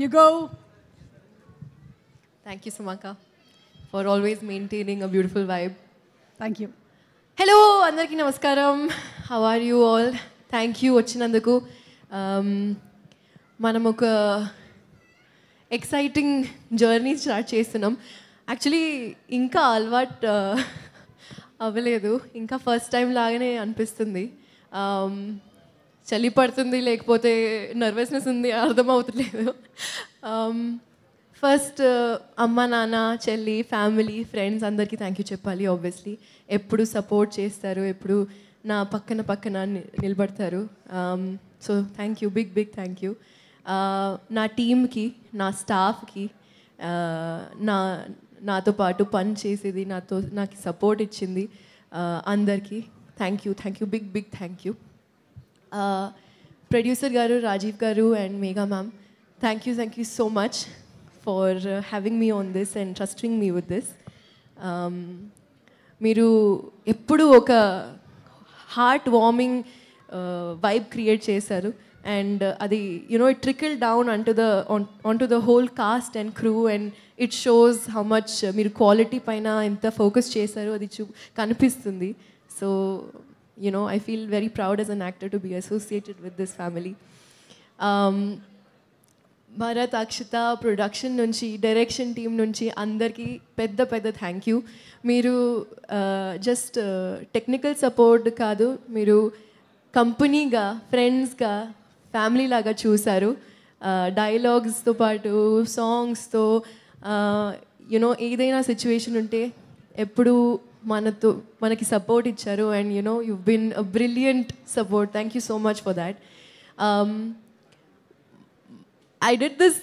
You go. Thank you, Sumaka, for always maintaining a beautiful vibe. Thank you. Hello, andarki namaskaram. How are you all? Thank you వచ్చినందుకు. మనం ఒక exciting journey start చేస్తున్నాం. Actually ఇంకా అలవాటు అవ్వలేదు, ఇంకా first time లాగానే అనిపిస్తుంది. చలి పడుతుంది, లేకపోతే నర్వస్నెస్ ఉంది, అర్థమవుతలేదు. ఫస్ట్ అమ్మ నాన్న చెల్లి ఫ్యామిలీ ఫ్రెండ్స్ అందరికీ థ్యాంక్ యూ చెప్పాలి. ఆబ్వియస్లీ ఎప్పుడు సపోర్ట్ చేస్తారు, ఎప్పుడు నా పక్కన నిలబడతారు. So thank you, big thank you. నా టీమ్కి, నా స్టాఫ్కి, నాతో పాటు పని చేసేది, నాకు సపోర్ట్ ఇచ్చింది అందరికీ thank you, big thank you. Producer గారు రాజీవ్ గారు and Megha ma'am, thank you so much for having me on this and trusting me with this. మీరు ఎప్పుడు ఒక హార్ట్ వార్మింగ్ వైబ్ క్రియేట్ చేశారు అండ్ అది it trickle down on to the whole cast and crew and it shows how much మీరు quality పైన ఎంత focus చేశారో అది కనిపిస్తుంది. So I feel very proud as an actor to be associated with this family. Bharat, Akshita, production nunchi, direction team nunchi, andarki pedda thank you. Meeru just technical support kaadu, meeru company ga, friends ga, family laga chusaru. Dialogues to paatu, songs to ఏదైనా situation ఉంటే ఎప్పుడు మనకి support ఇచ్చారు and you've been a brilliant support. Thank you so much for that. I did this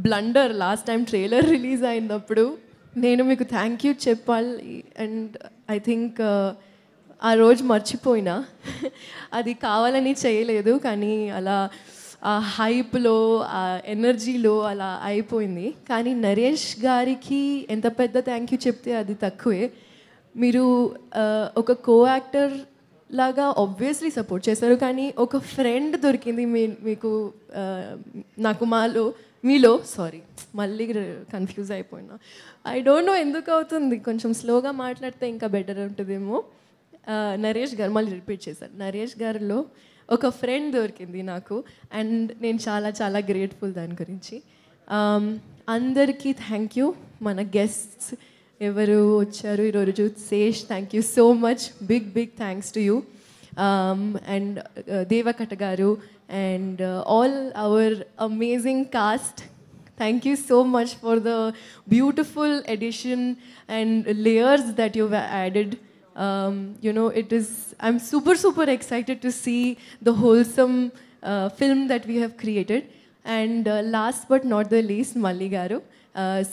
blunder last time trailer release అయినప్పుడు. నేను మీకు thank you చెప్పాలి and I think ఆ రోజు మర్చిపోయినా. అది కావాలని చేయలేదు, కానీ అలా ఆ హైప్లో, ఆ ఎనర్జీలో అలా అయిపోయింది. కానీ నరేష్ గారికి ఎంత పెద్ద థ్యాంక్ యూ చెప్తే అది తక్కువే. మీరు ఒక కో యాక్టర్ లాగా ఆబ్వియస్లీ సపోర్ట్ చేశారు, కానీ ఒక ఫ్రెండ్ దొరికింది మీకు నాకు మీలో మళ్ళీ కన్ఫ్యూజ్ అయిపోయినా. ఐ డోంట్ నో ఎందుకు అవుతుంది, కొంచెం స్లోగా మాట్లాడితే ఇంకా బెటర్ ఉంటుందేమో. నరేష్ గారు, మళ్ళీ రిపీట్ చేశారు, నరేష్ గారిలో ఒక ఫ్రెండ్ దొరికింది నాకు అండ్ నేను చాలా గ్రేట్ఫుల్ దాని గురించి. అందరికీ థ్యాంక్ యూ. మన గెస్ట్స్ ఎవరు వచ్చారు ఈరోజు, Sesh, thank you so much, big thanks to you. And Devakatta గారు and all our amazing cast, thank you so much for the beautiful addition and layers that you've added. I'm super excited to see the wholesome film that we have created. And last but not the least, Malli garu,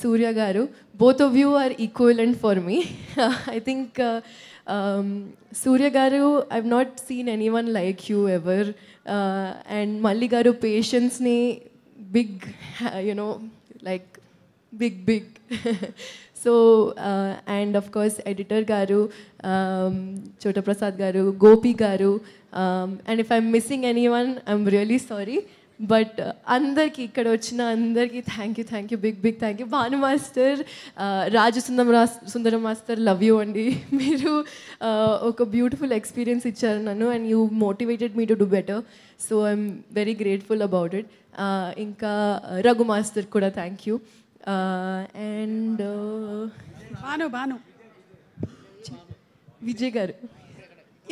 Surya garu, both of you are equivalent for me. I think Surya garu, I've not seen anyone like you ever. And Malli garu patience ni big, like big. So and of course editor garu, Chota Prasad garu, Gopi garu, and if I'm missing anyone, I'm really sorry. But andarki ikkada vachina andarki thank you, big thank you. Bhanu master, Raju Sundaram master, love you andi. Meeru oka beautiful experience icharu nannu and you motivated me to do better, so I'm very grateful about it. Inka Raghu master kuda thank you. And Bhanu Vijay garu,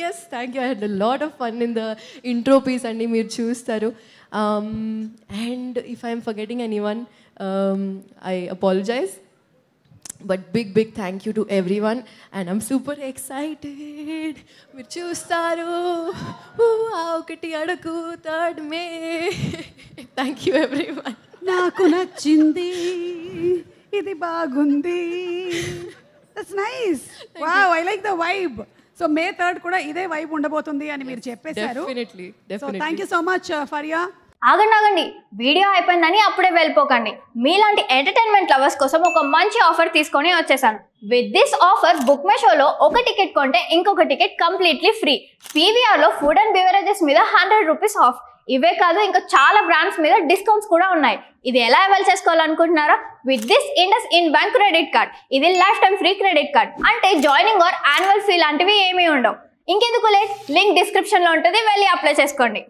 yes, thank you. I had a lot of fun in the intro piece and meer chustaru. And if I'm forgetting anyone, I apologize, but big thank you to everyone and I'm super excited. Meer chustaru okati adaku third May. Thank you everyone. నాకు నచ్చింది ఇది బాగుంది. That's nice. Wow, I like the vibe. So May 3rd కూడా ఇదే vibe ఉండబోతుంది అని మీరు చెప్పేశారు. Definitely. So thank you so much Faria. ఆగండి, వీడియో అయిపోయిందని అప్పుడే వెళ్ళిపోకండి. మీలాంటి ఎంటర్టైన్మెంట్ లవర్స్ కోసం ఒక మంచి ఆఫర్ తీసుకొని వచ్చేసాను. With this offer book my షోలో ఒక టికెట్ కొంటే ఇంకొక టికెట్ కంప్లీట్లీ ఫ్రీ. పీవీఆర్లో ఫుడ్ అండ్ బెవరేజెస్ మీద 100 రూపీస్ ఆఫ్. ఇవే కాదు ఇంకా చాలా బ్రాండ్స్ మీద డిస్కౌంట్స్ కూడా ఉన్నాయి. ఇది ఎలా అవైల్ చేసుకోవాలనుకుంటున్నారా? With this IndusInd bank credit card. ఇది life time free credit card. అంటే జాయినింగ్ ఆర్ యాన్యువల్ ఫీ లాంటివి ఏమీ ఉండవు. ఇంకెందుకు లేట్, లింక్ డిస్క్రిప్షన్లో ఉంటుంది, వెళ్ళి అప్లై చేసుకోండి.